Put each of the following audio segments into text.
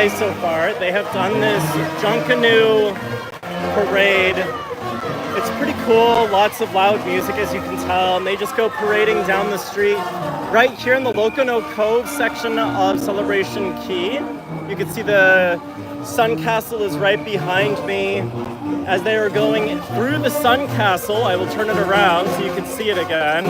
day so far. They have done this Junkanoo parade. It's pretty cool, lots of loud music as you can tell, and they just go parading down the street. Right here in the Lagoon Cove section of Celebration Key, you can see the Sun Castle is right behind me. As they are going through the Sun Castle, I will turn it around so you can see it again.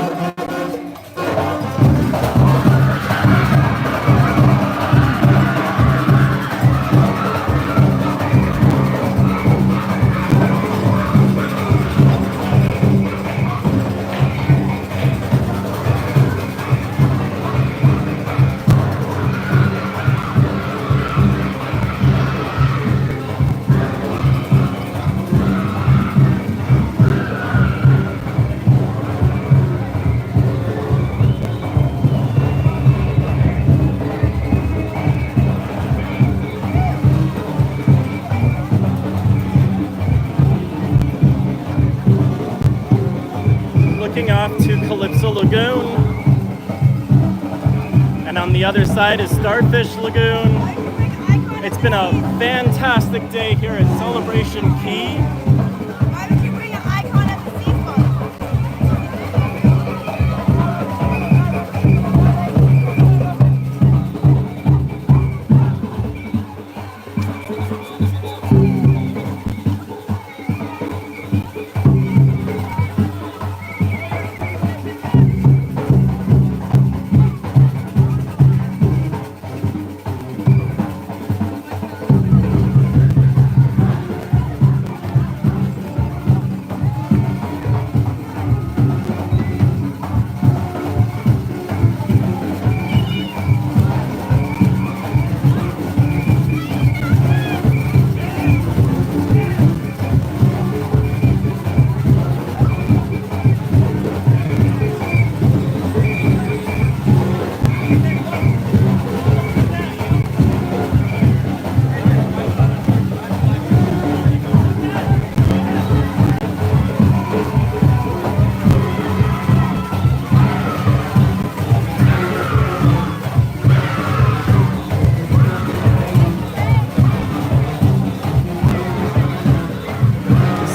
Looking off to Lagoon, and on the other side is Starfish Lagoon. It's been a fantastic day here at Celebration Key. Why don't you bring an icon at the seafront?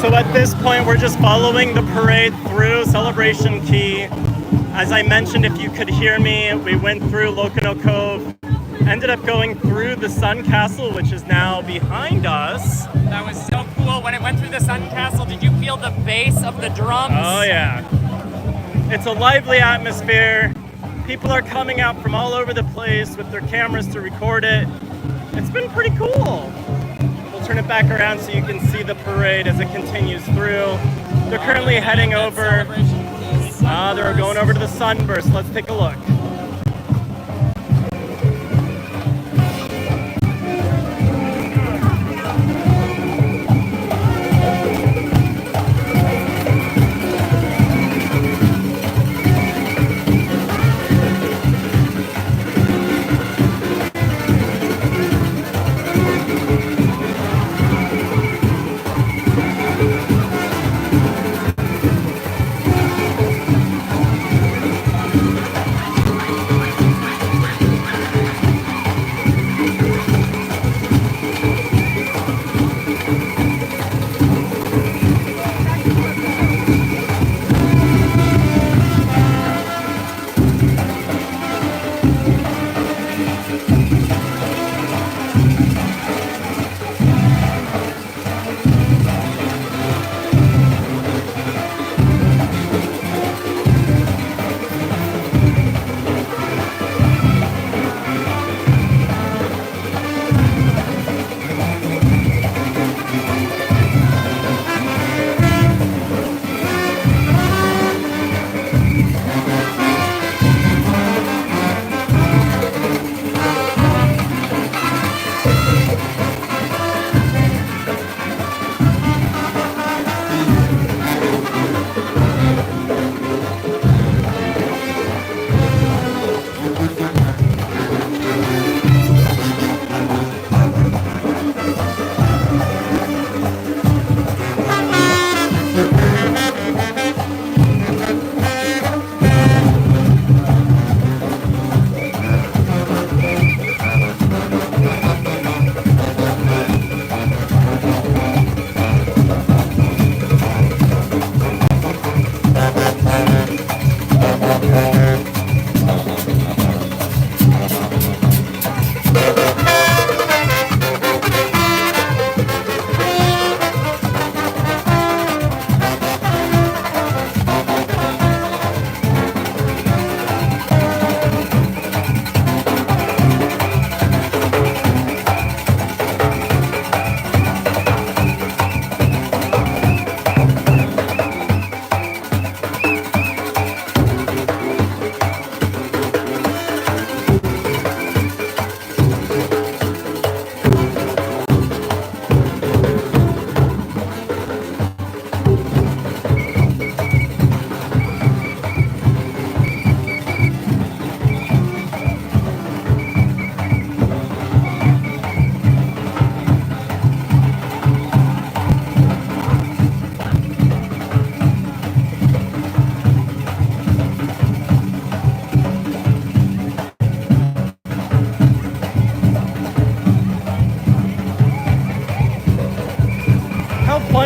So at this point, we're just following the parade through Celebration Key. As I mentioned, if you could hear me, we went through Lagoon Cove, ended up going through the Sun Castle, which is now behind us. That was so cool. When it went through the Sun Castle, did you feel the bass of the drums? Oh yeah. It's a lively atmosphere. People are coming out from all over the place with their cameras to record it. It's been pretty cool. We'll turn it back around so you can see the parade as it continues through. They're currently heading over. They're going over to the Sunburst. Let's take a look.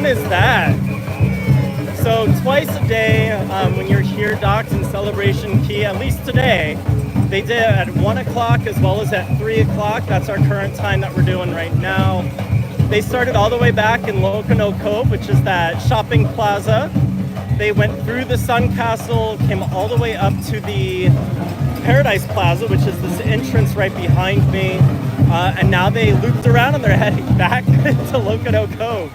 fun is that? So twice a day, when you're here docked in Celebration Key, at least today, they did at 1 o'clock as well as at 3 o'clock. That's our current time that we're doing right now. They started all the way back in Lagoon Cove, which is that shopping plaza. They went through the Sun Castle, came all the way up to the Paradise Plaza, which is this entrance right behind me. And now they looped around and they're heading back to Lagoon Cove.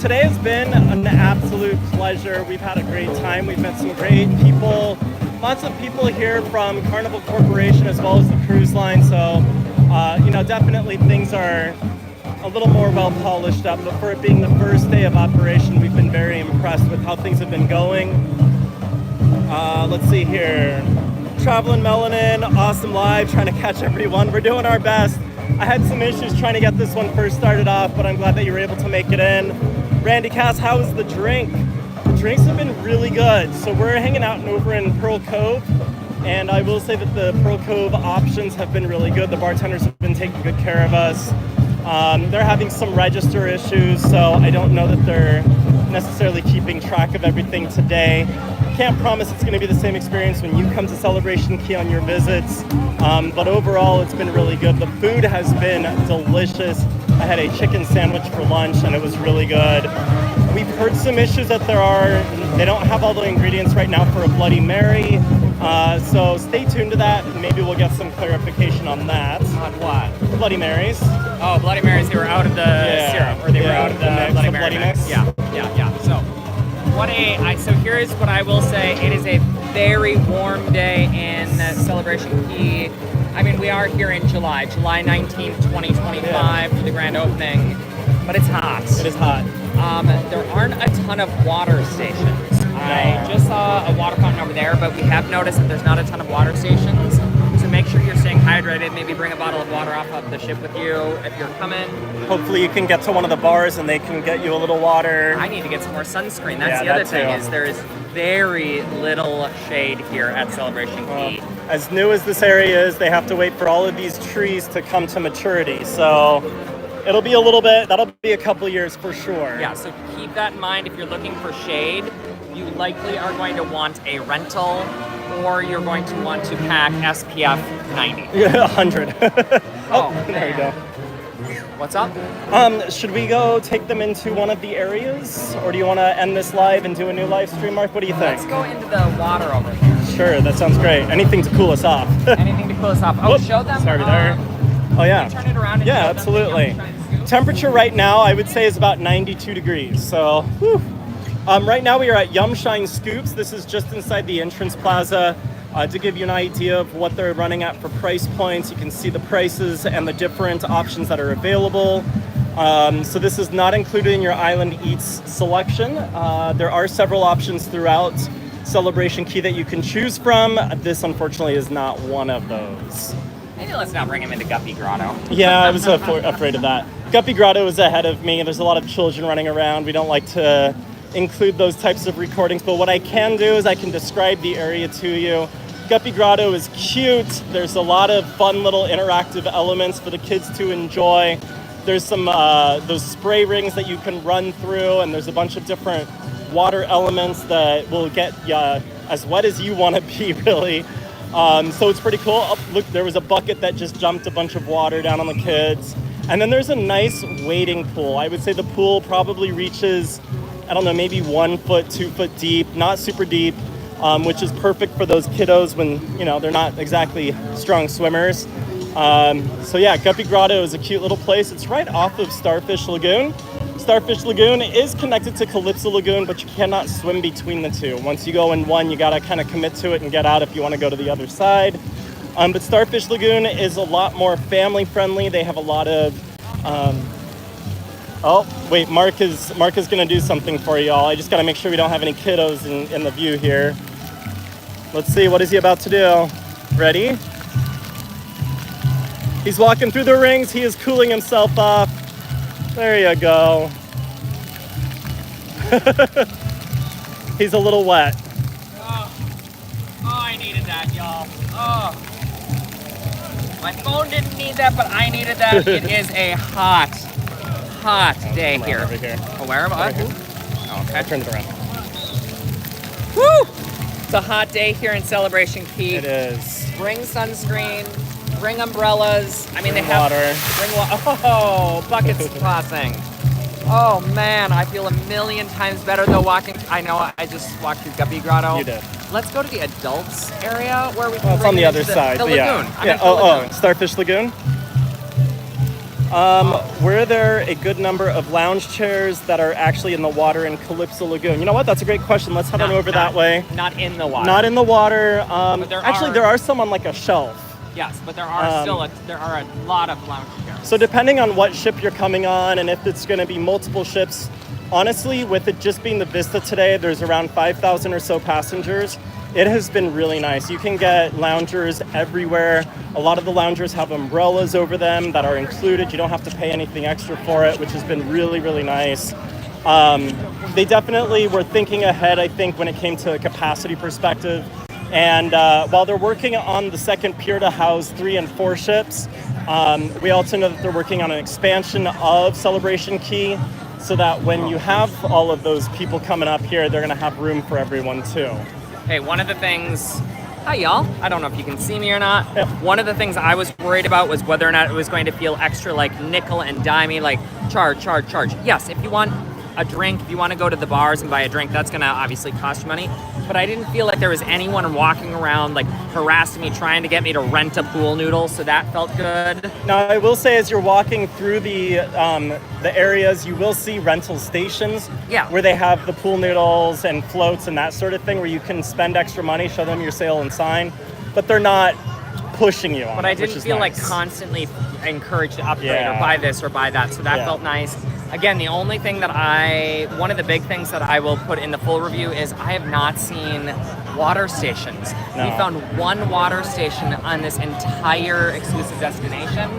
Today has been an absolute pleasure. We've had a great time. We've met some great people. Lots of people here from Carnival Corporation as well as the cruise line. So, definitely things are a little more well polished up. But for it being the first day of operation, we've been very impressed with how things have been going. Let's see here. Traveling Melanin, awesome live, trying to catch everyone. We're doing our best. I had some issues trying to get this one first started off, but I'm glad that you were able to make it in. Randy Cass, how is the drink? The drinks have been really good. So we're hanging out over in Pearl Cove, and I will say that the Pearl Cove options have been really good. The bartenders have been taking good care of us. They're having some register issues, so I don't know that they're necessarily keeping track of everything today. Can't promise it's going to be the same experience when you come to Celebration Key on your visits, but overall it's been really good. The food has been delicious. I had a chicken sandwich for lunch and it was really good. We've heard some issues that they don't have all the ingredients right now for a Bloody Mary, so stay tuned to that. Maybe we'll get some clarification on that. On what? Bloody Marys. Oh, Bloody Marys, they were out of the syrup, or they were out of the Bloody Mary mix. Yeah. So here's what I will say. It is a very warm day in Celebration Key. I mean, we are here in July 19th, 2025 for the grand opening, but it's hot. It is hot. There aren't a ton of water stations. I just saw a water fountain over there, but we have noticed that there's not a ton of water stations. So make sure you're staying hydrated. Maybe bring a bottle of water off of the ship with you if you're coming. Hopefully you can get to one of the bars and they can get you a little water. I need to get some more sunscreen. That's the other thing, is there is very little shade here at Celebration Key. As new as this area is, they have to wait for all of these trees to come to maturity. So it'll be a little bit, that'll be a couple years for sure. Yeah, so keep that in mind. If you're looking for shade, you likely are going to want a rental, or you're going to want to pack SPF 90. Yeah, 100. Oh, there you go. What's up? Should we go take them into one of the areas, or do you want to end this live and do a new live stream, Mark? What do you think? Let's go into the water over here. Sure, that sounds great. Anything to cool us off. Anything to cool us off. Oh, Whoops, show them. Sorry there. Oh yeah. Turn it around and yeah, show them absolutely. the Temperature right now, I would say, is about 92 degrees. So, whew. Right now we are at Yum Shine Scoops. This is just inside the entrance plaza. To give you an idea of what they're running at for price points, you can see the prices and the different options that are available. So this is not included in your Island Eats selection. There are several options throughout Celebration Key that you can choose from. This, unfortunately, is not one of those. Maybe let's not bring him into Guppy Grotto. Yeah, I was afraid of that. Guppy Grotto is ahead of me. There's a lot of children running around. We don't like to include those types of recordings, but what I can do is I can describe the area to you. Guppy Grotto is cute. There's a lot of fun little interactive elements for the kids to enjoy. There's some those spray rings that you can run through, and there's a bunch of different water elements that will get you as wet as you want to be, really. So it's pretty cool. Oh, look, there was a bucket that just jumped a bunch of water down on the kids. And then there's a nice wading pool. I would say the pool probably reaches, I don't know, maybe 1 foot, 2 foot deep, not super deep. Which is perfect for those kiddos when, they're not exactly strong swimmers. So yeah, Guppy Grotto is a cute little place. It's right off of Starfish Lagoon. Starfish Lagoon is connected to Calypso Lagoon, but you cannot swim between the two. Once you go in one, you gotta kind of commit to it and get out if you want to go to the other side. But Starfish Lagoon is a lot more family friendly. They have a lot of, oh, wait, Mark is gonna do something for y'all. I just gotta make sure we don't have any kiddos in the view here. Let's see, what is he about to do? Ready? He's walking through the rings. He is cooling himself off. There you go. He's a little wet. Oh, I needed that, y'all. Oh. My phone didn't need that, but I needed that. It is a hot hot day Come around here. over here. Oh, where am I? Over here. Oh, okay. Turn it around. Woo! It's a hot day here in Celebration Key. It is. Bring sunscreen, bring umbrellas. I mean, Bring they have water. Bring water. Oh, buckets tossing. Oh man, I feel a million times better though walking. I know I just walked through Guppy Grotto. You did. Let's go to the adults area where we can. Well, it's bring on the you other into side. The but lagoon. yeah. I'm Yeah. into the lagoon. Starfish Lagoon. Were there a good number of lounge chairs that are actually in the water in Calypso Lagoon? You know what? That's a great question. Let's head on over that way. Not in the water. Not in the water. But There are some on like a shelf. Yes, but there are there are a lot of lounge chairs. So depending on what ship you're coming on and if it's going to be multiple ships, honestly, with it just being the Vista today, there's around 5,000 or so passengers. It has been really nice. You can get loungers everywhere. A lot of the loungers have umbrellas over them that are included. You don't have to pay anything extra for it, which has been really, really nice. They definitely were thinking ahead, I think, when it came to a capacity perspective. And while they're working on the second pier to house 3 and 4 ships, we also know that they're working on an expansion of Celebration Key so that when you have all of those people coming up here, they're going to have room for everyone too. Hey, one of the things... Hi, y'all. I don't know if you can see me or not. Yeah. One of the things I was worried about was whether or not it was going to feel extra, like, nickel and dimey, like, charge. Yes, if you want a drink, if you want to go to the bars and buy a drink, that's going to obviously cost you money. But I didn't feel like there was anyone walking around, like, harassing me, trying to get me to rent a pool noodle, so that felt good. Now, I will say, as you're walking through the areas, you will see rental stations where they have the pool noodles and floats and that sort of thing, where you can spend extra money, show them your sale and sign, but they're not pushing you on But it, I which didn't is feel nice. like constantly encouraged to upgrade Yeah. or buy this or buy that, so that Yeah. felt nice. Again, the only thing that one of the big things that I will put in the full review is I have not seen water stations. No. We found one water station on this entire exclusive destination.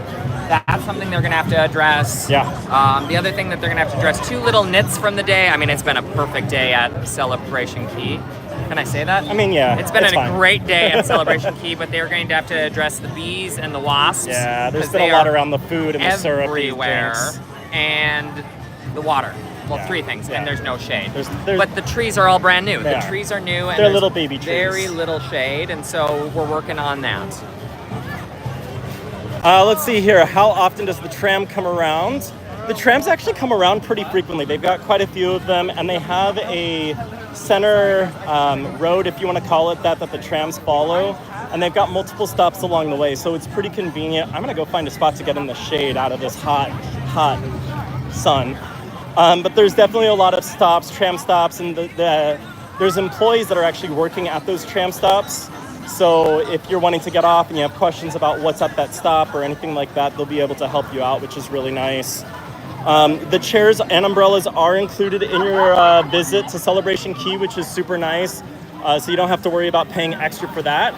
That's something they're gonna have to address. Yeah. The other thing that they're gonna have to address, 2 little nits from the day. I mean, it's been a perfect day at Celebration Key. Can I say that? I mean, yeah. It's been a fine. great day at Celebration Key, but they're going to have to address the bees and the wasps. Yeah, there's 'cause been they a lot are around the food and the syrup everywhere, drinks. and the water. Well, Yeah. 3 things, Yeah. and there's no shade. There's- But the trees are all brand new. They The are. trees are new, and They're there's little baby trees. very little shade, and so we're working on that. Let's see here. How often does the tram come around? The trams actually come around pretty frequently. They've got quite a few of them, and they have a center road, if you want to call it that the trams follow. And they've got multiple stops along the way, so it's pretty convenient. I'm going to go find a spot to get in the shade out of this hot sun. But there's definitely a lot of stops, tram stops, and there's employees that are actually working at those tram stops. So if you're wanting to get off and you have questions about what's at that stop or anything like that, they'll be able to help you out, which is really nice. The chairs and umbrellas are included in your visit to Celebration Key, which is super nice. So you don't have to worry about paying extra for that.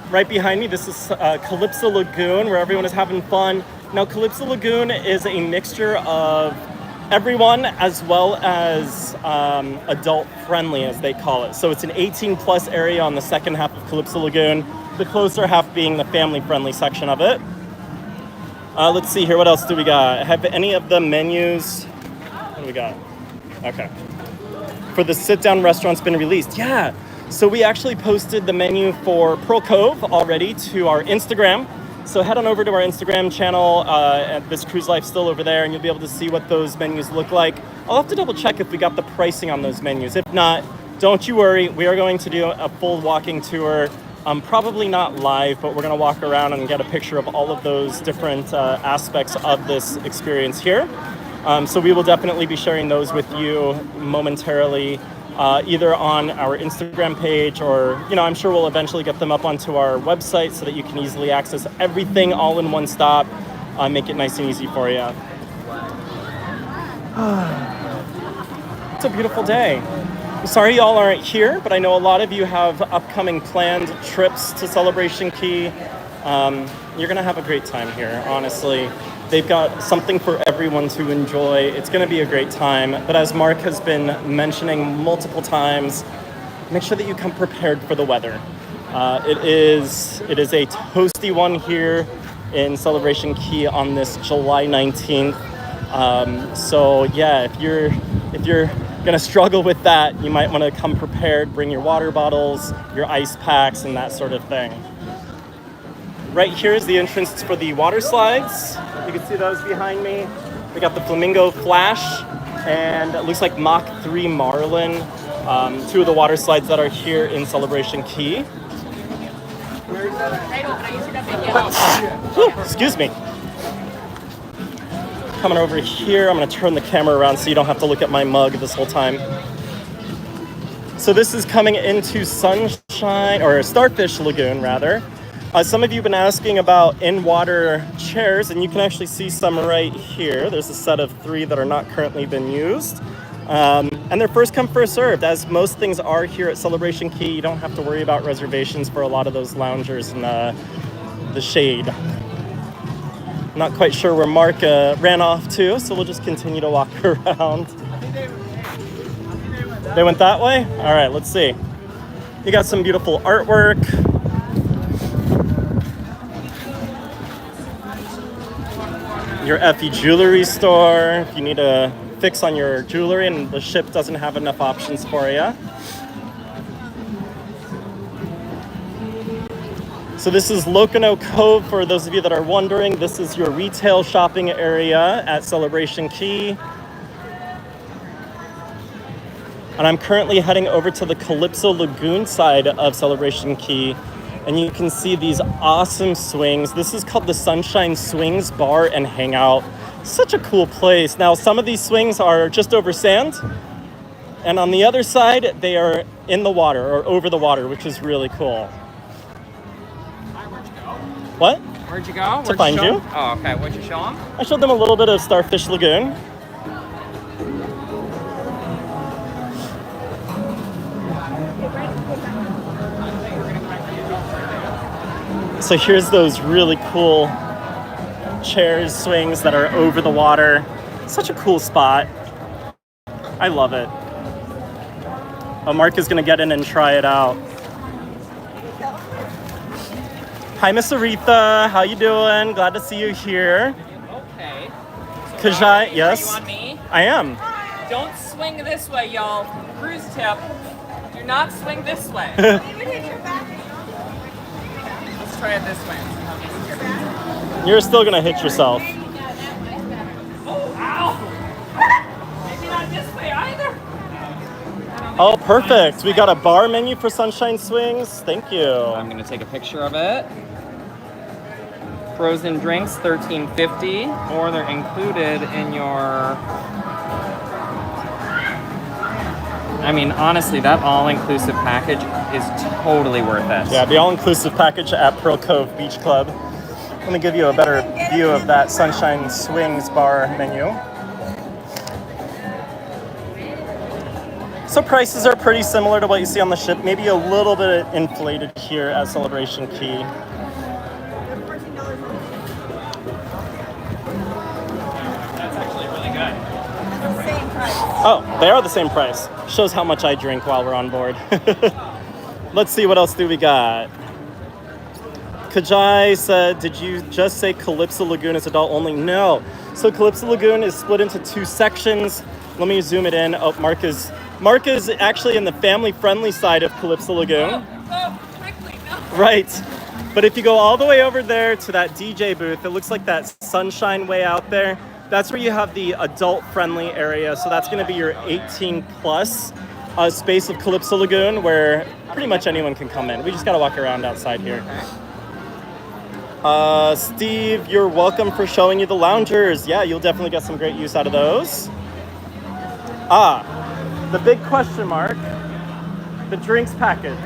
Right behind me, this is Calypso Lagoon, where everyone is having fun. Now, Calypso Lagoon is a mixture of everyone as well as adult friendly, as they call it. So it's an 18 plus area on the second half of Calypso Lagoon, the closer half being the family friendly section of it. Let's see here, what else do we got? Have any of the menus, what do we got? Okay. For the sit down restaurants been released? Yeah. So we actually posted the menu for Pearl Cove already to our Instagram. So head on over to our Instagram channel, at This Cruise Life still over there, and you'll be able to see what those menus look like. I'll have to double check if we got the pricing on those menus. If not, don't you worry. We are going to do a full walking tour. Probably not live, but we're going to walk around and get a picture of all of those different aspects of this experience here. So we will definitely be sharing those with you momentarily, either on our Instagram page or, I'm sure we'll eventually get them up onto our website so that you can easily access everything all in one stop, make it nice and easy for you. It's a beautiful day. I'm sorry y'all aren't here, but I know a lot of you have upcoming planned trips to Celebration Key. You're gonna have a great time here, honestly. They've got something for everyone to enjoy. It's gonna be a great time, but as Mark has been mentioning multiple times, make sure that you come prepared for the weather. It is a toasty one here in Celebration Key on this July 19th. So yeah, if you're gonna struggle with that, you might want to come prepared. Bring your water bottles, your ice packs, and that sort of thing. Right here is the entrance for the water slides. You can see those behind me. We got the Flamingo Flash, and it looks like Mach 3 Marlin. Two of the water slides that are here in Celebration Key. Excuse me. Coming over here, I'm gonna turn the camera around so you don't have to look at my mug this whole time. So this is coming into Sunshine, or Starfish Lagoon rather. Some of you have been asking about in-water chairs, and you can actually see some right here. There's a set of 3 that are not currently been used. And they're first come, first served. As most things are here at Celebration Key, you don't have to worry about reservations for a lot of those loungers in the shade. Not quite sure where Mark ran off to, so we'll just continue to walk around. They went that way? All right, let's see. You got some beautiful artwork. Your Effie jewelry store, if you need a fix on your jewelry and the ship doesn't have enough options for you. So this is Lagoon Cove, for those of you that are wondering. This is your retail shopping area at Celebration Key. And I'm currently heading over to the Calypso Lagoon side of Celebration Key. And you can see these awesome swings. This is called the Sunshine Swings Bar and Hangout. Such a cool place. Now, some of these swings are just over sand. And on the other side, they are in the water or over the water, which is really cool. What? Where'd you go? To find you. Oh, okay. What'd you show them? I showed them a little bit of Starfish Lagoon. So here's those really cool chairs, swings that are over the water. Such a cool spot. I love it. Oh, Mark is gonna get in and try it out. Hi, Miss Aretha. How you doing? Glad to see you here. Okay. Kajai, yes? Are you on me? I am. Don't swing this way, y'all. Cruise tip. Do not swing this way. Even hit your back. Let's try it this way. You're still gonna hit yourself. Oh, ow! Maybe not this way either. Oh, perfect. We got a bar menu for Sunshine Swings. Thank you. I'm gonna take a picture of it. Frozen drinks, $13.50, or they're included in your. I mean, honestly, that all-inclusive package is totally worth it. Yeah, the all-inclusive package at Pearl Cove Beach Club. Let me give you a better view of that Sunshine Swings bar menu. So prices are pretty similar to what you see on the ship, maybe a little bit inflated here at Celebration Key. That's actually really good. It's the same price. Oh, they are the same price. Shows how much I drink while we're on board. Let's see, what else do we got? Kajai said, did you just say Calypso Lagoon is adult only? No. So Calypso Lagoon is split into 2 sections. Let me zoom it in. Oh, Mark is actually in the family-friendly side of Calypso Lagoon. Oh, quickly, no. Right. But if you go all the way over there to that DJ booth, it looks like that Sunshine way out there. That's where you have the adult-friendly area. So that's going to be your 18-plus space of Calypso Lagoon, where pretty much anyone can come in. We just got to walk around outside here. Steve, you're welcome for showing you the loungers. Yeah, you'll definitely get some great use out of those. The big question mark, the drinks package.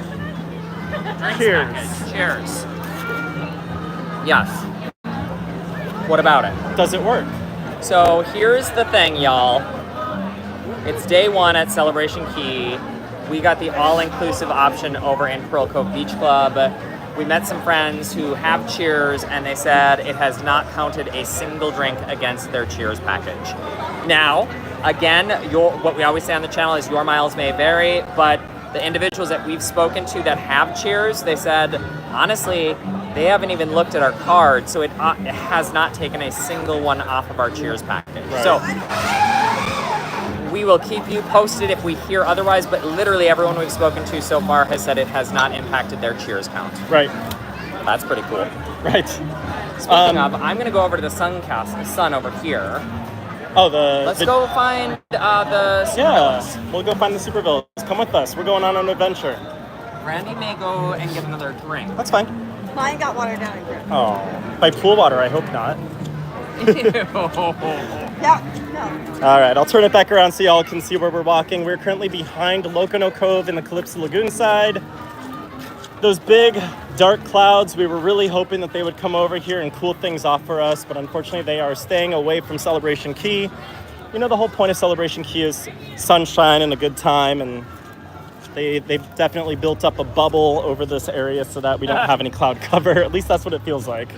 Cheers. Package. Cheers. Yes. What about it? Does it work? So here's the thing, y'all. It's day 1 at Celebration Key. We got the all-inclusive option over in Pearl Cove Beach Club. We met some friends who have Cheers, and they said it has not counted a single drink against their Cheers package. Now, again, what we always say on the channel is your miles may vary, but the individuals that we've spoken to that have Cheers, they said, honestly, They haven't even looked at our card, so it has not taken a single one off of our Cheers package. Right. So we will keep you posted if we hear otherwise, but literally everyone we've spoken to so far has said it has not impacted their Cheers count. Right. That's pretty cool. Right. Speaking of, I'm gonna go over to the sun over here. Oh, Let's go find the Supervillas. Yeah, we'll go find the Supervillas. Come with us. We're going on an adventure. Randy may go and get another drink. That's fine. Mine got watered down in group. Oh, by pool water, I hope not. Yeah, no. All right, I'll turn it back around so y'all can see where we're walking. We're currently behind Junkanoo Cove in the Calypso Lagoon side. Those big, dark clouds, we were really hoping that they would come over here and cool things off for us, but unfortunately they are staying away from Celebration Key. You know, the whole point of Celebration Key is sunshine and a good time, and they've definitely built up a bubble over this area so that we don't have any cloud cover. At least that's what it feels like.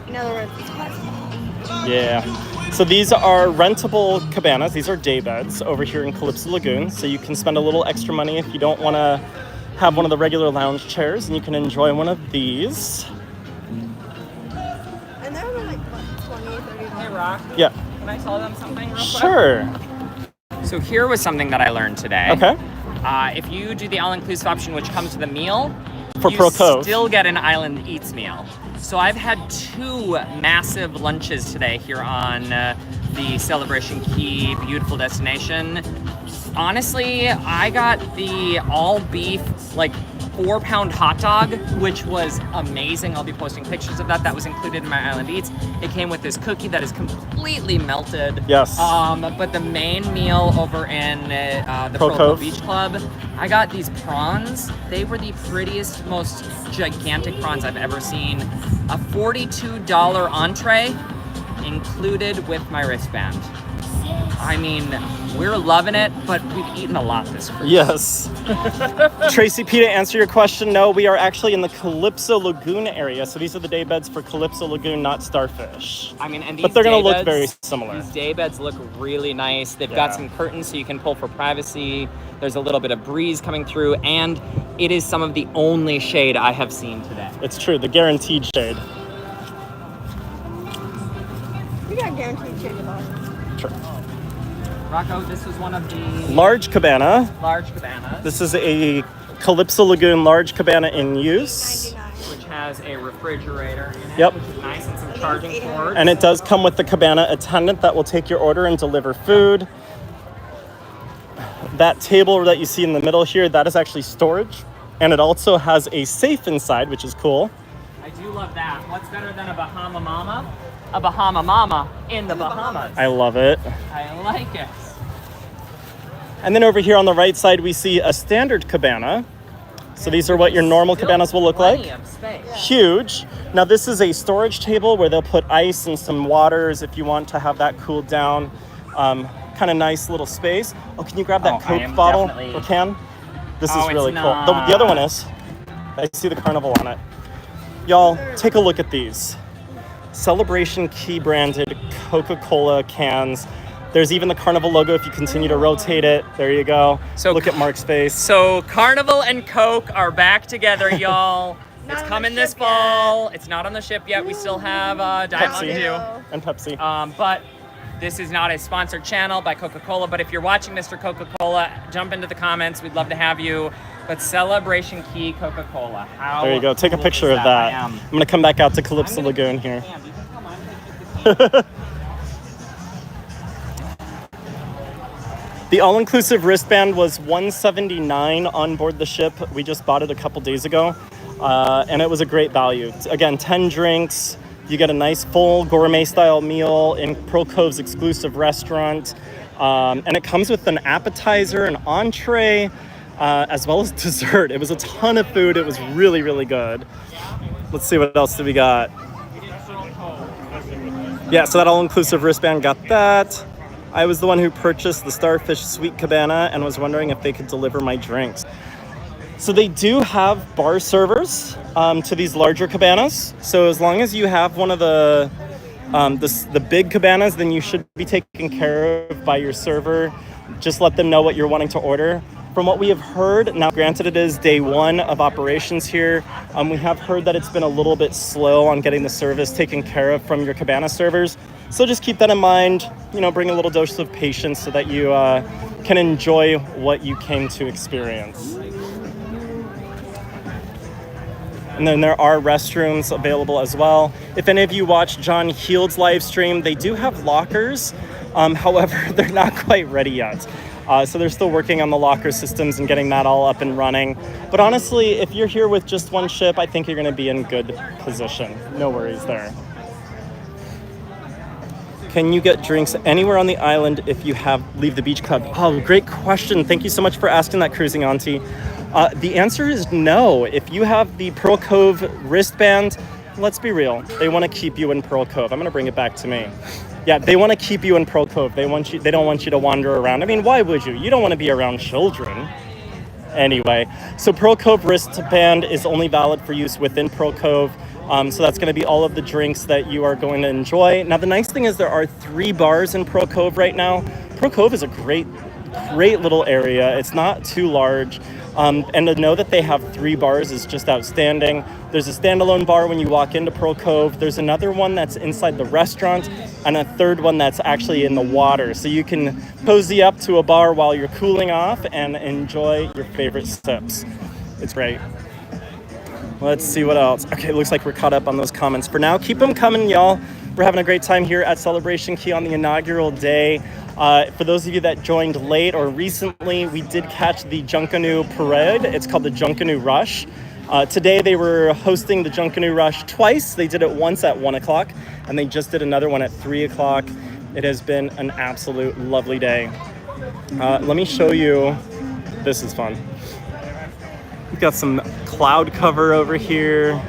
In other words, it's hot. Yeah. So these are rentable cabanas. These are day beds over here in Calypso Lagoon. So you can spend a little extra money if you don't want to have one of the regular lounge chairs, and you can enjoy one of these. And they're only like, what, $20, $30? Hey, Rock. Yeah. Can I tell them something real quick? Sure. So here was something that I learned today. Okay. If you do the all-inclusive option, which comes with a meal, For you Pearl Cove. still get an Island Eats meal. So I've had 2 massive lunches today here on the Celebration Key beautiful destination. Honestly, I got the all-beef, like 4-pound hot dog, which was amazing. I'll be posting pictures of that. That was included in my Island Eats. It came with this cookie that is completely melted. Yes. But the main meal over in the Pearl Pearl Cove Cove. Beach Club, I got these prawns. They were the prettiest, most gigantic prawns I've ever seen. A $42 entree included with my wristband. I mean, we're loving it, but we've eaten a lot this cruise. Yes. Tracy P, to answer your question, no, we are actually in the Calypso Lagoon area. So these are the day beds for Calypso Lagoon, not Starfish. I mean, and these But they're going to day look very beds- similar. These day beds look really nice. They've got Yeah. some curtains so you can pull for privacy. There's a little bit of breeze coming through, and it is some of the only shade I have seen today. It's true, the guaranteed shade. We got guaranteed shade of ours. Sure. Rocco, this was one of the Large cabana. large cabanas, This is a Calypso Lagoon large cabana in use. $99. which has a refrigerator in it, Yep. which is nice, and some charging cords. And it does come with the cabana attendant that will take your order and deliver food. That table that you see in the middle here, that is actually storage. And it also has a safe inside, which is cool. I do love that. What's better than a Bahama Mama? A Bahama Mama in the Bahamas. I love it. I like it. And then over here on the right side, we see a standard cabana. So these are what your normal Still cabanas will look like. plenty of space. Huge. Now this is a storage table where they'll put ice and some waters if you want to have that cooled down. Kind of nice little space. Oh, can you grab that Oh, I Coke am bottle definitely- or can? This Oh, is it's really cool. The not. other one is. I see the carnival on it. Y'all, take a look at these. Celebration Key branded Coca-Cola cans. There's even the carnival logo if you continue to rotate it. There you go. So look at Mark's face. So Carnival and Coke are back together, y'all. Not It's on coming the this ship yet. fall. It's not on the ship yet. We still have Diet Pepsi. Mountain Dew. And Pepsi. But this is not a sponsored channel by Coca-Cola. But if you're watching Mr. Coca-Cola, jump into the comments. We'd love to have you. But Celebration Key Coca-Cola. How There you go. Take a cool picture is of that. I am. I'm going to come back out to Calypso I'm gonna- Lagoon here. Damn, you can come on, take the can. The all-inclusive wristband was $179 on board the ship. We just bought it a couple days ago, and it was a great value. Again, 10 drinks. You get a nice full gourmet-style meal in Pearl Cove's exclusive restaurant, and it comes with an appetizer, an entree, as well as dessert. It was a ton of food. It was really, really good. Let's see what else do we got. Yeah, so that all-inclusive wristband got that. I was the one who purchased the Starfish Sweet Cabana and was wondering if they could deliver my drinks. So they do have bar servers to these larger cabanas. So as long as you have one of the big cabanas, then you should be taken care of by your server. Just let them know what you're wanting to order. From what we have heard, now granted it is day 1 of operations here, we have heard that it's been a little bit slow on getting the service taken care of from your Cabana servers. So just keep that in mind, bring a little dose of patience so that you can enjoy what you came to experience. And then there are restrooms available as well. If any of you watch John Heald's live stream, they do have lockers. However, they're not quite ready yet. So they're still working on the locker systems and getting that all up and running. But honestly, if you're here with just one ship, I think you're going to be in good position. No worries there. Can you get drinks anywhere on the island if you leave the beach club? Oh, great question. Thank you so much for asking that, Cruising Auntie. The answer is no. If you have the Pearl Cove wristband, let's be real. They want to keep you in Pearl Cove. I'm going to bring it back to me. Yeah, they want to keep you in Pearl Cove. They don't want you to wander around. I mean, why would you? You don't want to be around children. Anyway, so Pearl Cove wristband is only valid for use within Pearl Cove. So that's going to be all of the drinks that you are going to enjoy. Now, the nice thing is there are 3 bars in Pearl Cove right now. Pearl Cove is a great little area. It's not too large. And to know that they have 3 bars is just outstanding. There's a standalone bar when you walk into Pearl Cove. There's another one that's inside the restaurant, and a third one that's actually in the water. So you can cozy up to a bar while you're cooling off and enjoy your favorite sips. It's great. Let's see what else. Okay, it looks like we're caught up on those comments. For now, keep them coming, y'all. We're having a great time here at Celebration Key on the inaugural day. For those of you that joined late or recently, we did catch the Junkanoo parade. It's called the Junkanoo Rush. Today they were hosting the Junkanoo Rush twice. They did it once at 1 o'clock, and they just did another one at 3 o'clock. It has been an absolute lovely day. Let me show you. This is fun. We've got some cloud cover over here.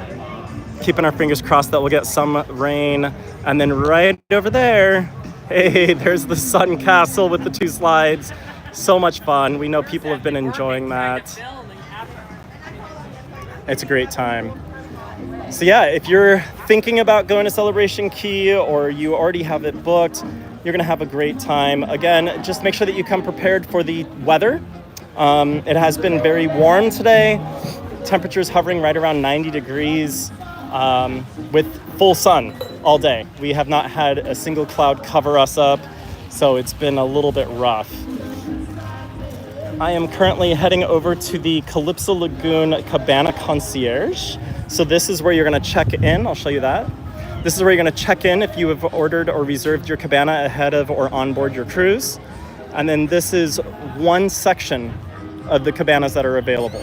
Keeping our fingers crossed that we'll get some rain. And then right over there, hey, there's the Sun Castle with the 2 slides. So much fun. We know people have been enjoying that. It's a great time. So yeah, if you're thinking about going to Celebration Key or you already have it booked, you're gonna have a great time. Again, just make sure that you come prepared for the weather. It has been very warm today. Temperatures hovering right around 90 degrees with full sun all day. We have not had a single cloud cover us up, so it's been a little bit rough. I am currently heading over to the Calypso Lagoon Cabana Concierge. So this is where you're gonna check in. I'll show you that. This is where you're gonna check in if you have ordered or reserved your cabana ahead of or on board your cruise. And then this is one section of the cabanas that are available.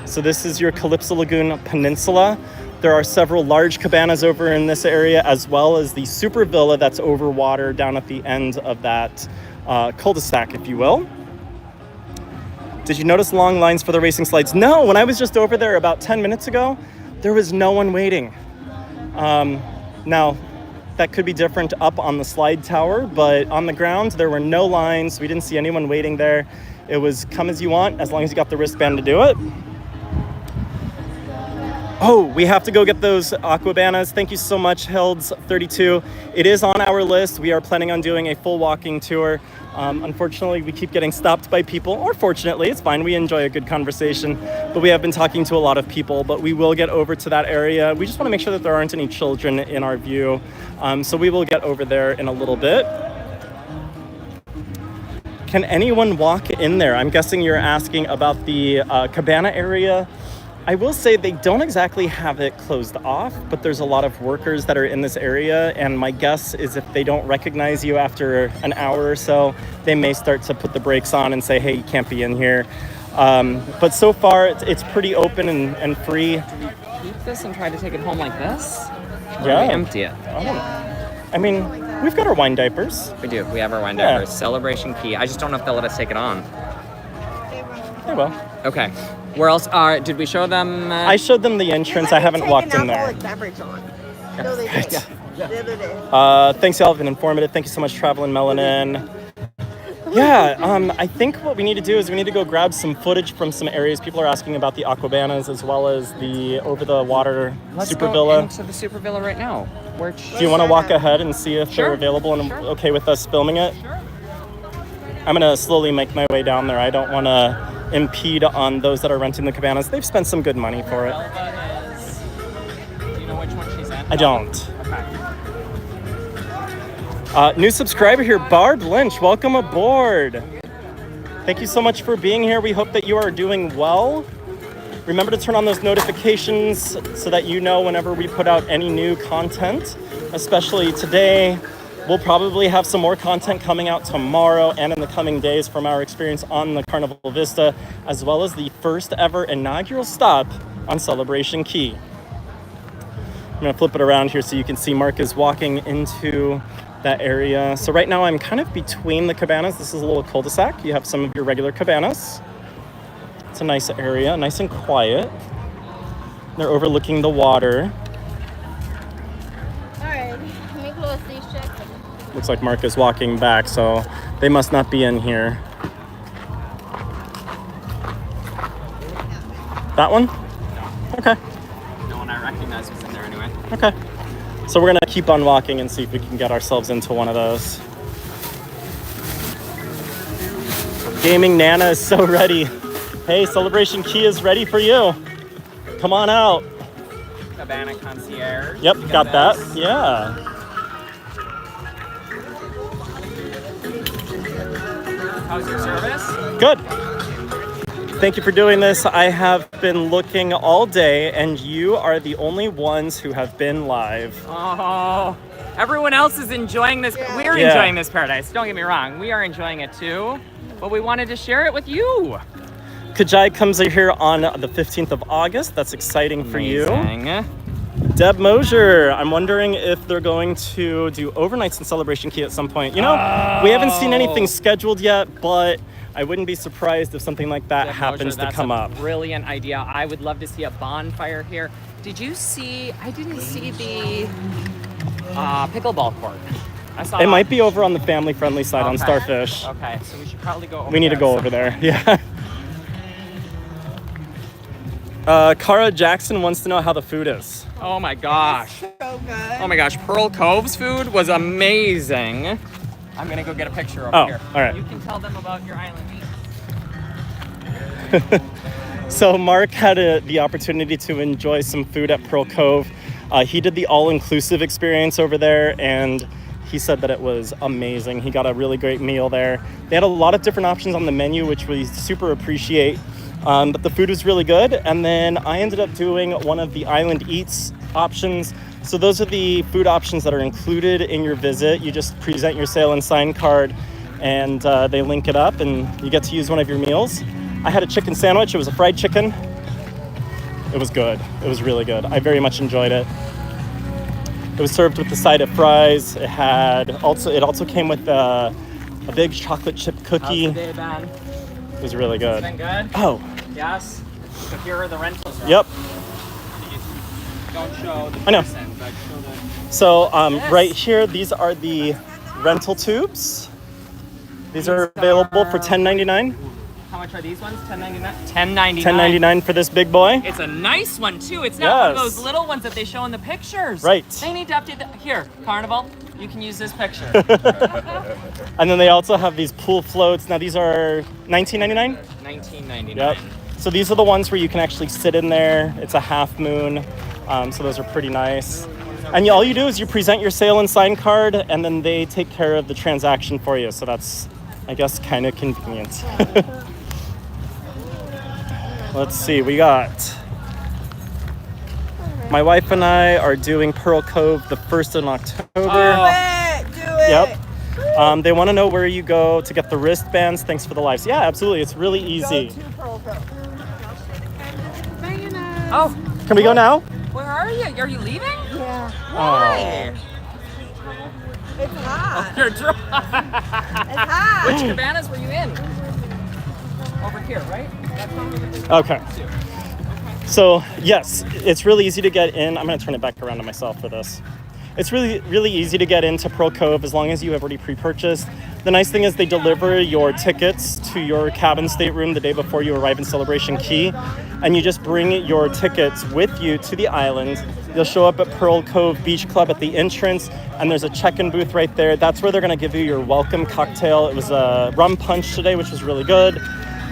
So this is your Calypso Lagoon Peninsula. There are several large cabanas over in this area, as well as the super villa that's over water down at the end of that cul-de-sac, if you will. Did you notice long lines for the racing slides? No, when I was just over there about 10 minutes ago, there was no one waiting. Now, that could be different up on the slide tower, but on the ground, there were no lines. We didn't see anyone waiting there. It was come as you want, as long as you got the wristband to do it. Oh, we have to go get those Aquabanas. Thank you so much, Hilds32. It is on our list. We are planning on doing a full walking tour. Unfortunately, we keep getting stopped by people, or fortunately, it's fine. We enjoy a good conversation, but we have been talking to a lot of people, but we will get over to that area. We just want to make sure that there aren't any children in our view. So we will get over there in a little bit. Can anyone walk in there? I'm guessing you're asking about the Cabana area. I will say they don't exactly have it closed off, but there's a lot of workers that are in this area, and my guess is if they don't recognize you after an hour or so, they may start to put the brakes on and say, hey, you can't be in here. But so far, it's pretty open and free. Do we keep this and try to take it home like this? Or Yeah. do we empty it? I mean, we've got our wine diapers. We do. We have our wine Yeah. diapers. Celebration Key. I just don't know if they'll let us take it on. Yeah, well. Okay. Where else? Did we show them? I showed them the entrance. I haven't walked in there. Beverage on. No, they did. The other day. Thanks, y'all. Have been informative. Thank you so much, Traveling Melanin. Yeah, I think what we need to do is we need to go grab some footage from some areas. People are asking about the Aquabanas as well as the over-the-water Let's super go villa. into the super villa right now. Do you want to walk ahead and see if Sure. they're available and Sure. okay with us filming it? Sure. I'm going to slowly make my way down there. I don't want to impede on those that are renting the cabanas. They've spent some good money for it. Elva is. Do you know which one she's in? I don't. Okay. New subscriber here, Barb Lynch. Welcome aboard. Thank you so much for being here. We hope that you are doing well. Remember to turn on those notifications so that you know whenever we put out any new content, especially today. We'll probably have some more content coming out tomorrow and in the coming days from our experience on the Carnival Vista, as well as the first ever inaugural stop on Celebration Key. I'm gonna flip it around here so you can see Mark is walking into that area. So right now I'm kind of between the cabanas. This is a little cul-de-sac. You have some of your regular cabanas. It's a nice area, nice and quiet. They're overlooking the water. All right, let me close these checks. Looks like Mark is walking back, so they must not be in here. That one? Okay. No one I recognize was in there anyway. Okay. So we're gonna keep on walking and see if we can get ourselves into one of those. Gaming Nana is so ready. Hey, Celebration Key is ready for you. Come on out. Cabana concierge. Yep, You got that. this? Yeah. How's your service? Good. Thank you for doing this. I have been looking all day, and you are the only ones who have been live. Oh, everyone else is enjoying this. Yeah. We're Yeah. enjoying this paradise. Don't get me wrong. We are enjoying it too, but we wanted to share it with you. Kajai comes here on the 15th of August. That's exciting for you. Amazing. Deb Mosier, I'm wondering if they're going to do overnights in Celebration Key at some point. You know, we haven't seen anything scheduled yet, but I wouldn't be surprised if something like that Deb happens Mosier, to come up. that's a brilliant idea. I would love to see a bonfire here. Did you see? I didn't see the pickleball court. I saw It might be over on the family-friendly side on Okay. Starfish. Okay, so we should probably go over We need to there go at over some there. point. Yeah. Cara Jackson wants to know how the food is. Oh my gosh. So good. Oh my gosh, Pearl Cove's food was amazing. I'm gonna go get a picture over Oh, here. all right. You can tell them about your island meat. So Mark had the opportunity to enjoy some food at Pearl Cove. He did the all-inclusive experience over there, and he said that it was amazing. He got a really great meal there. They had a lot of different options on the menu, which we super appreciate. But the food was really good. And then I ended up doing one of the Island Eats options. So those are the food options that are included in your visit. You just present your sale and sign card, and they link it up, and you get to use one of your meals. I had a chicken sandwich. It was a fried chicken. It was good. It was really good. I very much enjoyed it. It was served with the side of fries. It also came with a big chocolate chip cookie. How's the day been? It was really good. Been good? Oh, Yes. So here are the rentals. Right? yep. Don't show the I know. person, but show the... So Yes. right here, these are the rental tubes. These are available for $10.99. How much are these ones? $10.99? $10.99. $10.99 for this big boy. It's a nice one too. It's not one of Yes. those little ones that they show in the pictures. Right. They need to update the... Here, Carnival, you can use this picture. And then they also have these pool floats. Now these are $19.99. $19.99. Yep. So these are the ones where you can actually sit in there. It's a half moon. So those are pretty nice. And all you do is you present your sale and sign card, and then they take care of the transaction for you. So that's, I guess, kind of convenient. Let's see, we got... My wife and I are doing Pearl Cove the 1st in October. Do it. Yep. They want to know where you go to get the wristbands. Thanks for the lives. Yeah, absolutely. It's really easy. Go to Pearl Cove. Oh, Can we go now? where are you? Are you leaving? Yeah. Why? It's hot. You're drunk. It's hot. Which cabanas were you in? Over here, right? That's where we were. Okay. So, yes, it's really easy to get in. I'm going to turn it back around to myself for this. It's really, really easy to get into Pearl Cove as long as you have already pre-purchased. The nice thing is they deliver your tickets to your cabin stateroom the day before you arrive in Celebration Key, and you just bring your tickets with you to the island. You'll show up at Pearl Cove Beach Club at the entrance, and there's a check-in booth right there. That's where they're going to give you your welcome cocktail. It was a rum punch today, which was really good.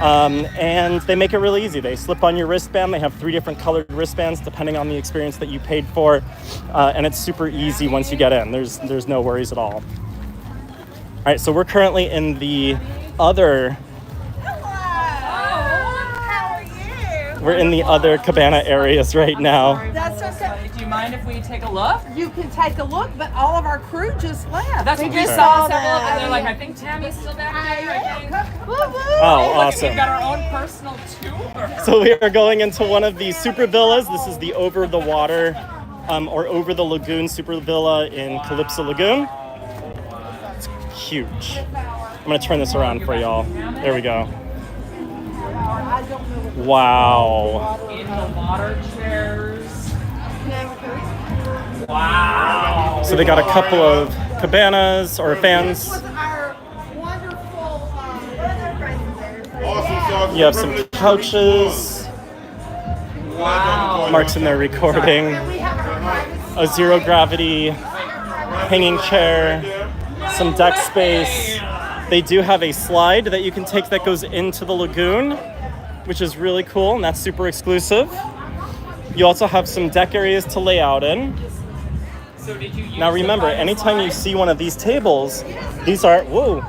And they make it really easy. They slip on your wristband. They have 3 different colored wristbands depending on the experience that you paid for. And it's super easy once you get in. There's no worries at all. All right, so we're currently in the other... We're in the other Cabana areas right now. That's okay. Do you mind if we take a look? You can take a look, but all of our crew just left. That's what we saw several of them. They're like, I think Tammy's still back there. I think. Oh, awesome. We've got our own personal tour. So we are going into one of the super villas. This is the over the water or over the lagoon super villa in Calypso Lagoon. It's huge. I'm going to turn this around for y'all. There we go. Wow. In the water chairs. Wow. So they got a couple of cabanas or fans. Our wonderful weather friends. Awesome. You have some couches. Wow. Mark's in there recording. A zero gravity hanging chair. Some deck space. They do have a slide that you can take that goes into the lagoon, which is really cool, and that's super exclusive. You also have some deck areas to lay out in. So did you use Now remember, anytime you see one of these tables, these are, whoa,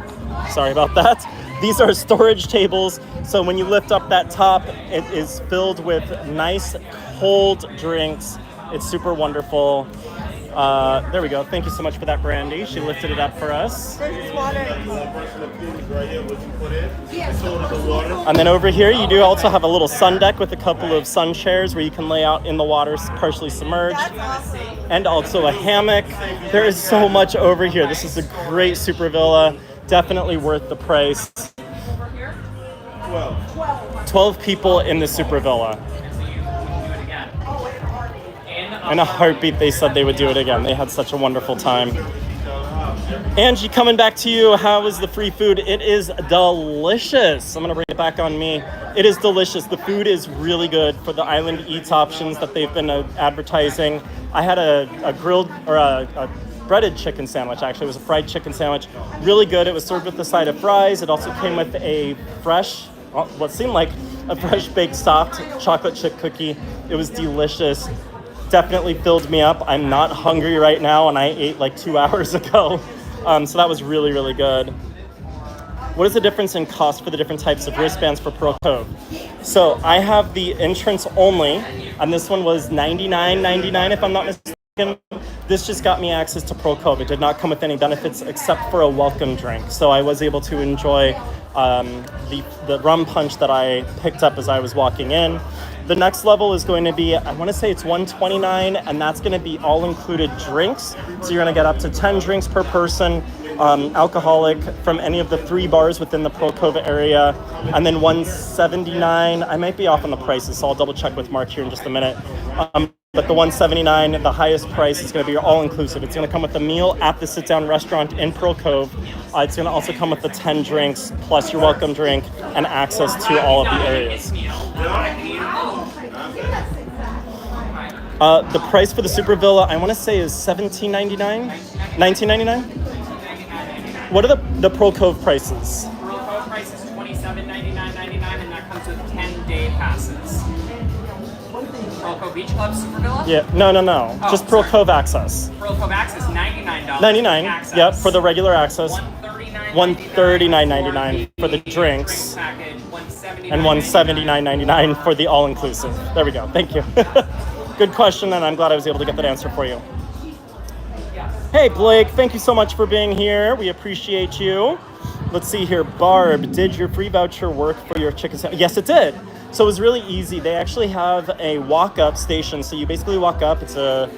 sorry about that. These are storage tables, so when you lift up that top, it is filled with nice cold drinks. It's super wonderful. There we go. Thank you so much for that, Brandy. She lifted it up for us. There's just water. And then over here, you do also have a little sun deck with a couple of sun chairs where you can lay out in the water, partially submerged. That's awesome. And also a hammock. There is so much over here. This is a great super villa. Definitely worth the price. 12 people in the super villa. In a heartbeat, they said they would do it again. They had such a wonderful time. Angie, coming back to you. How was the free food? It is delicious. I'm going to bring it back on me. It is delicious. The food is really good for the Island Eats options that they've been advertising. I had a grilled or a breaded chicken sandwich, actually. It was a fried chicken sandwich. Really good. It was served with a side of fries. It also came with a fresh, what seemed like a fresh baked soft chocolate chip cookie. It was delicious. Definitely filled me up. I'm not hungry right now, and I ate like 2 hours ago. So that was really, really good. What is the difference in cost for the different types of wristbands for Pearl Cove? So I have the entrance only, and this one was $99.99 if I'm not mistaken. This just got me access to Pearl Cove. It did not come with any benefits except for a welcome drink. So I was able to enjoy the rum punch that I picked up as I was walking in. The next level is going to be, I want to say it's $129, and that's going to be all-included drinks. So you're going to get up to 10 drinks per person, alcoholic from any of the 3 bars within the Pearl Cove area. And then $179, I might be off on the prices, so I'll double check with Mark here in just a minute. But the $179, the highest price, is going to be all-inclusive. It's going to come with a meal at the sit-down restaurant in Pearl Cove. It's going to also come with the 10 drinks, plus your welcome drink, and access to all of the areas. The price for the Super Villa, I want to say, is $17.99? $19.99? What are the Pearl Cove prices? Pearl Cove price is $27.99.99, and that comes with 10-day passes. Pearl Cove Beach Club Super Villa? Yeah, no. Oh, just Pearl sorry. Cove access. Pearl Cove Access, $99. $99, access. yep, for the regular access. $139.99 $139.99 for the drinks. Package, And $179.99 for the all-inclusive. There we go. Thank you. Good question, and I'm glad I was able to get that answer for you. Hey, Blake. Thank you so much for being here. We appreciate you. Let's see here. Barb, did your free voucher work for your chicken sandwich? Yes, it did. So it was really easy. They actually have a walk-up station. So you basically walk up. It's a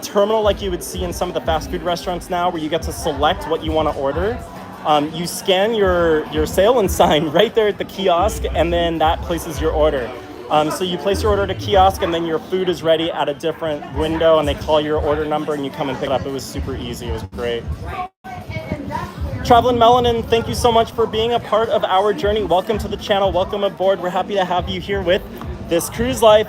terminal like you would see in some of the fast food restaurants now, where you get to select what you want to order. You scan your sale-in sign right there at the kiosk, and then that places your order. So you place your order at a kiosk, and then your food is ready at a different window, and they call your order number, and you come and pick it up. It was super easy. It was great. Traveling Melanin, thank you so much for being a part of our journey. Welcome to the channel. Welcome aboard. We're happy to have you here with This Cruise Life.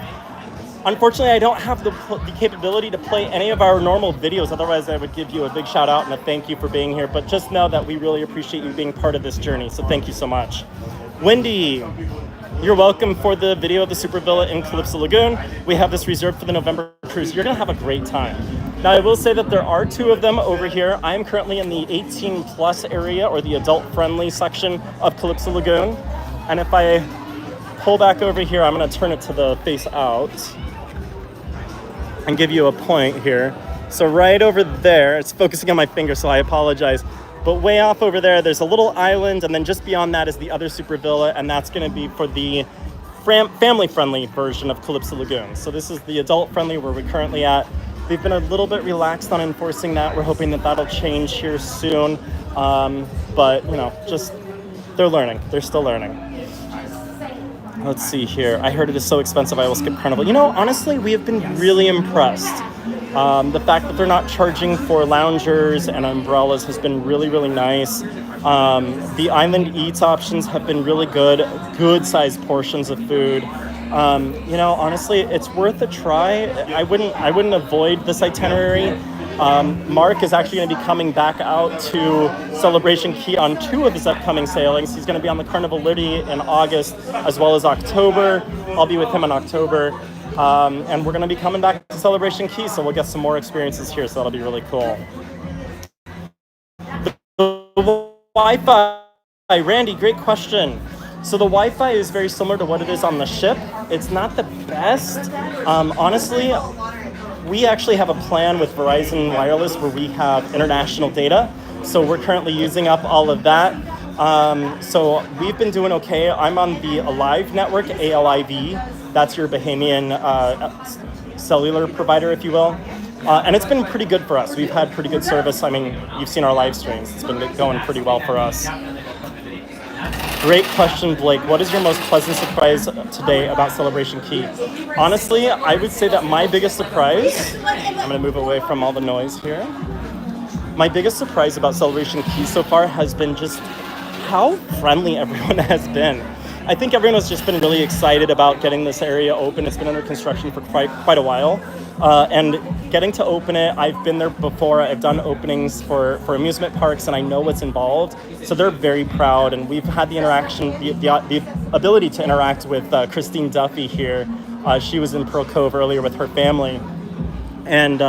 Unfortunately, I don't have the capability to play any of our normal videos. Otherwise, I would give you a big shout out and a thank you for being here. But just know that we really appreciate you being part of this journey. So thank you so much. Wendy, you're welcome for the video of the Super Villa in Calypso Lagoon. We have this reserved for the November cruise. You're gonna have a great time. Now, I will say that there are 2 of them over here. I am currently in the 18 plus area, or the adult friendly section of Calypso Lagoon. And if I pull back over here, I'm gonna turn it to the face out and give you a point here. So right over there, it's focusing on my finger, so I apologize. But way off over there, there's a little island, and then just beyond that is the other Super Villa, and that's gonna be for the family-friendly version of Calypso Lagoon. So this is the adult-friendly where we're currently at. They've been a little bit relaxed on enforcing that. We're hoping that that'll change here soon. But, you know, just, they're learning. They're still learning. Let's see here. I heard it is so expensive, I will skip Carnival. You know, honestly, we have been really impressed. The fact that they're not charging for loungers and umbrellas has been really, really nice. The island eats options have been really good sized portions of food. You know, honestly, it's worth a try. I wouldn't avoid this itinerary. Mark is actually going to be coming back out to Celebration Key on 2 of his upcoming sailings. He's going to be on the Carnival Liberty in August as well as October. I'll be with him in October. And we're going to be coming back to Celebration Key, so we'll get some more experiences here, so that'll be really cool. The Wi-Fi, Randy, great question. So the Wi-Fi is very similar to what it is on the ship. It's not the best. Honestly, we actually have a plan with Verizon Wireless where we have international data. So we're currently using up all of that. So we've been doing okay. I'm on the Alive network, ALIV. That's your Bahamian cellular provider, if you will. And it's been pretty good for us. We've had pretty good service. I mean, you've seen our live streams. It's been going pretty well for us. Great question, Blake. What is your most pleasant surprise today about Celebration Key? Honestly, I would say that my biggest surprise, I'm going to move away from all the noise here. My biggest surprise about Celebration Key so far has been just how friendly everyone has been. I think everyone has just been really excited about getting this area open. It's been under construction for quite a while. And getting to open it, I've been there before. I've done openings for amusement parks, and I know what's involved. So they're very proud, and we've had the interaction, the ability to interact with Christine Duffy here. She was in Pearl Cove earlier with her family. And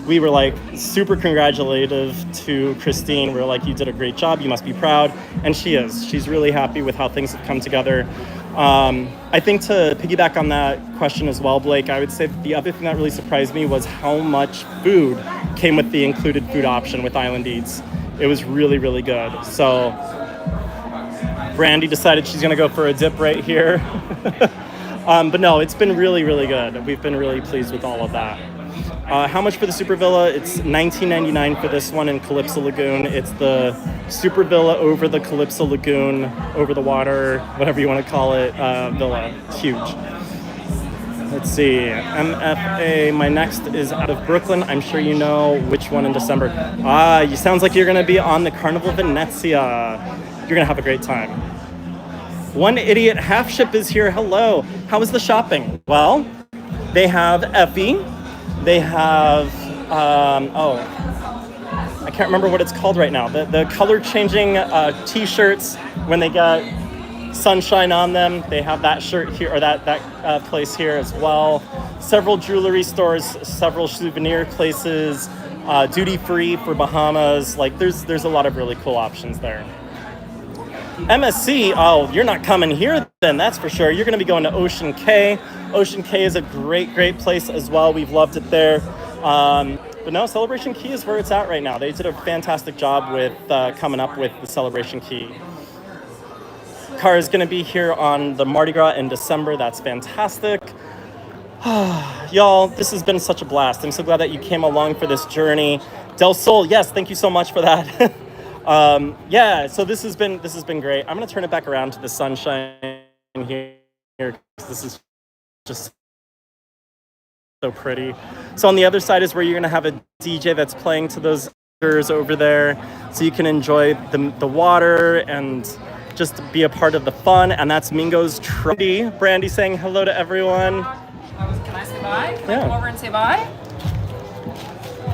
we were like super congratulative to Christine. We were like, you did a great job, you must be proud. And she is. She's really happy with how things have come together. I think to piggyback on that question as well, Blake, I would say that the other thing that really surprised me was how much food came with the included food option with Island Eats. It was really, really good. So Brandy decided she's gonna go for a dip right here. But no, it's been really, really good. We've been really pleased with all of that. How much for the Super Villa? It's $19.99 for this one in Calypso Lagoon. It's the Super Villa over the Calypso Lagoon, over the water, whatever you want to call it, villa. It's huge. Let's see. MFA, my next is out of Brooklyn. I'm sure you know which one in December. You sounds like you're going to be on the Carnival Venezia. You're going to have a great time. One Idiot Half Ship is here. Hello. How was the shopping? Well, they have Effie. They have, I can't remember what it's called right now. The color changing t-shirts when they got sunshine on them. They have that shirt here, or that place here as well. Several jewelry stores, several souvenir places, duty free for Bahamas. Like there's a lot of really cool options there. MSC, oh, you're not coming here then, that's for sure. You're going to be going to Ocean Cay. Ocean Cay is a great place as well. We've loved it there. But no, Celebration Key is where it's at right now. They did a fantastic job with coming up with the Celebration Key. Car is going to be here on the Mardi Gras in December. That's fantastic. Y'all, this has been such a blast. I'm so glad that you came along for this journey. Del Sol, yes, thank you so much for that. Yeah, so this has been great. I'm gonna turn it back around to the sunshine here because this is just so pretty. So on the other side is where you're gonna have a DJ that's playing to those over there, so you can enjoy the water and just be a part of the fun. And that's Mingo's Trendy. Brandy saying hello to everyone. Can I say bye? Can I Yeah. come over and say bye?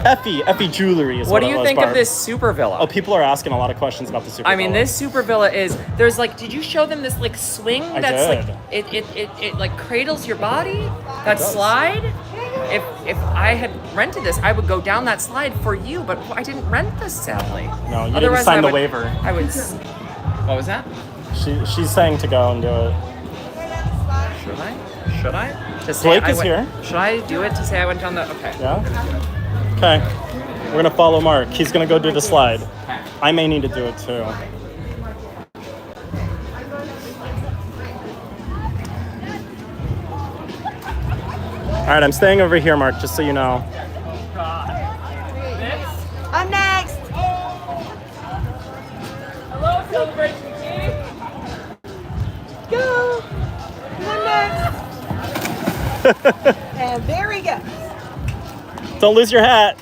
Effie Jewelry is What what do it you was, think Barb. of this super villa? Oh, people are asking a lot of questions about the super I mean, villa. this super villa is, there's like, did you show them this like swing I that's did. like, it like cradles your body? That does. slide? If I had rented this, I would go down that slide for you, but I didn't rent this, sadly. No, you Otherwise, didn't sign I the would- waiver. I would, what was that? She's saying to go and do it. Should I? Should I? To say Blake I is went- here. Should I do it to say I went down the, okay. Yeah? Okay. We're gonna follow Mark. He's gonna go do the slide. Okay. I may need to do it too. All right, I'm staying over here, Mark, just so you know. I'm next. Hello, Celebration Key. Go. I'm next. And there he goes. Don't lose your hat.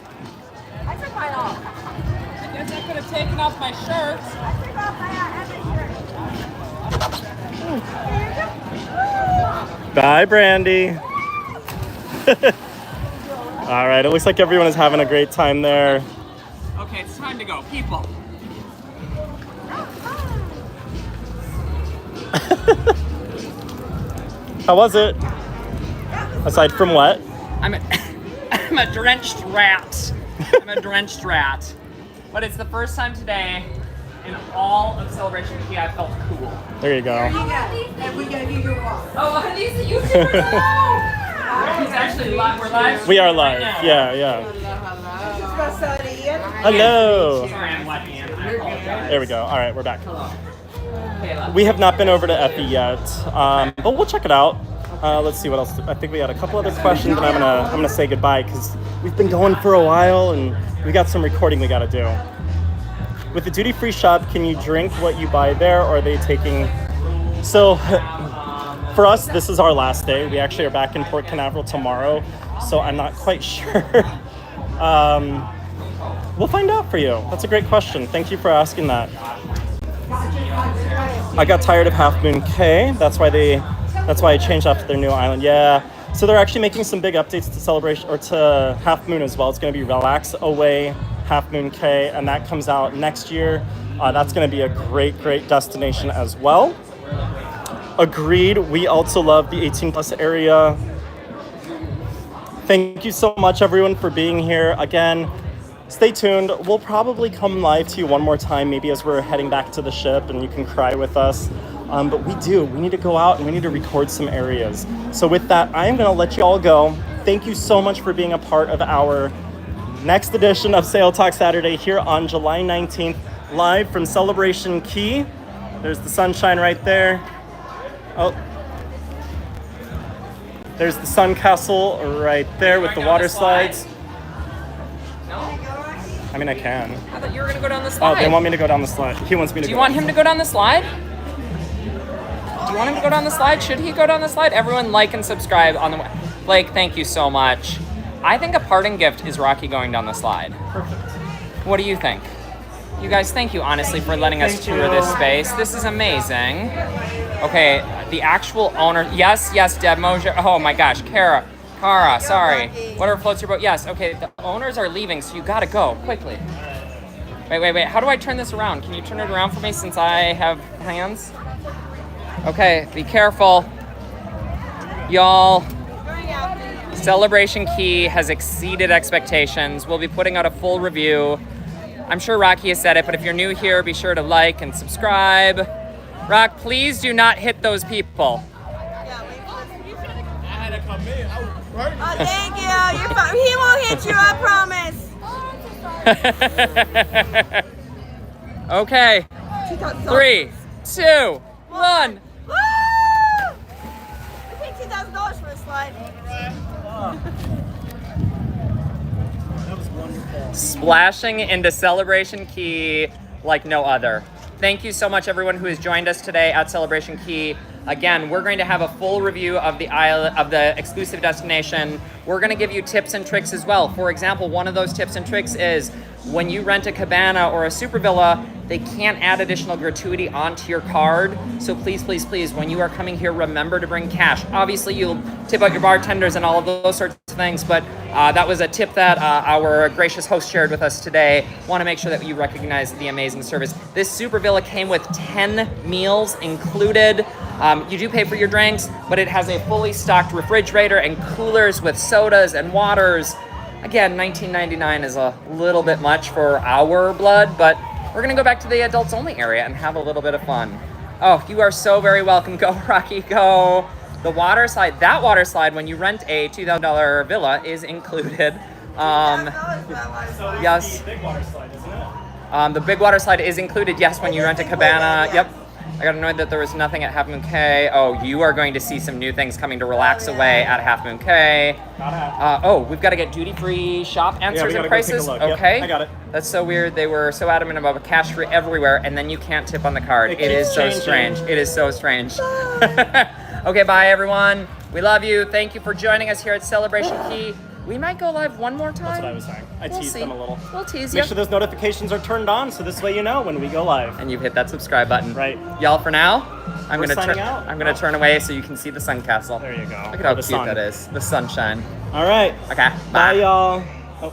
I took mine off. I guess I could have taken off my shirt. I took off my hat and my shirt. Bye, Brandy. All right, it looks like everyone is having a great time there. Okay, it's time to go. People. How was it? Aside from what? I'm a, I'm a drenched rat. I'm a drenched rat. But it's the first time today in all of Celebration Key I felt cool. There you go. And we gave you your walk. Oh, are these the YouTubers now? He's actually live. We're live. We are streaming right live. now. Yeah. Hello. Sorry, I'm letting in. I apologize. There we go. All right, we're back. Kayla. We have not been over to Effie yet, but we'll check it out. Let's see what else. I think we had a couple other questions, and I'm gonna say goodbye because we've been going for a while, and we got some recording we gotta do. With the duty-free shop, can you drink what you buy there, or are they taking? So, for us, this is our last day. We actually are back in Port Canaveral tomorrow, so I'm not quite sure. We'll find out for you. That's a great question. Thank you for asking that. I got tired of Half Moon Cay. That's why I changed after their new island. Yeah. So they're actually making some big updates to Celebration or to Half Moon as well. It's going to be Relax Away Half Moon Cay, and that comes out next year. That's going to be a great destination as well. Agreed. We also love the 18 plus area. Thank you so much, everyone, for being here. Again, stay tuned. We'll probably come live to you one more time, maybe as we're heading back to the ship, and you can cry with us. But we need to go out and we need to record some areas. So with that, I am going to let you all go. Thank you so much for being a part of our next edition of Sail Talk Saturday here on July 19th, live from Celebration Key. There's the sunshine right there. Oh, there's the Sun Castle right there with the water slides. No? I mean, I can. I thought you were gonna go down the Oh, slide. they want me to go down the slide. He wants me to Do go. you want him to go down the slide? Do you want him to go down the slide? Should he go down the slide? Everyone like and subscribe on the way. Blake, thank you so much. I think a parting gift is Rocky going down the slide. Perfect. What do you think? You guys, thank you honestly for letting us tour this space. This is amazing. Okay, the actual owner. Yes, Deb Mosier. Oh my gosh, Kara, sorry. Whatever floats your boat. Yes, okay, the owners are leaving, so you gotta go quickly. Wait. How do I turn this around? Can you turn it around for me since I have hands? Okay, be careful. Y'all, Celebration Key has exceeded expectations. We'll be putting out a full review. I'm sure Rocky has said it, but if you're new here, be sure to like and subscribe. Rock, please do not hit those people. Oh, thank you. You're fine. He won't hit you, I promise. Okay, 3, 2, 1. Woo! I paid $2,000 for this slide. That was wonderful. Splashing into Celebration Key like no other. Thank you so much, everyone who has joined us today at Celebration Key. Again, we're going to have a full review of the island, of the exclusive destination. We're going to give you tips and tricks as well. For example, one of those tips and tricks is when you rent a cabana or a super villa, they can't add additional gratuity onto your card. So please, when you are coming here, remember to bring cash. Obviously, you'll tip out your bartenders and all of those sorts of things, but That was a tip that our gracious host shared with us today. Want to make sure that you recognize the amazing service. This Super Villa came with 10 meals included. You do pay for your drinks, but it has a fully stocked refrigerator and coolers with sodas and waters. Again, $19.99 is a little bit much for our blood, but we're gonna go back to the adults only area and have a little bit of fun. Oh, you are so very welcome. Go, Rocky, go. The water slide, that water slide, when you rent a $2,000 villa, is included. Yes. The big water slide, isn't it? The big water slide is included, yes, when you rent a cabana. Yep. I got annoyed that there was nothing at Half Moon Cay. Oh, you are going to see some new things coming to relax away at Half Moon Cay. We've got to get duty-free shop answers and prices. Okay. Yep, I got it. That's so weird. They were so adamant about cash-free everywhere, and then you can't tip on the card. It is so strange. It is so strange. Okay, bye, everyone. We love you. Thank you for joining us here at Celebration Key. We might go live one more time. That's what I was saying. I We'll teased see. them a little. We'll tease you. Make sure those notifications are turned on, so this way you know when we go live. And you've hit that subscribe button. Right. Y'all, for now, I'm We're gonna signing out. I'm gonna turn away so you can see the sun castle. There you go. Look at how Or the cute sun. that is. The sunshine. All right. Okay. Bye, y'all. Oh.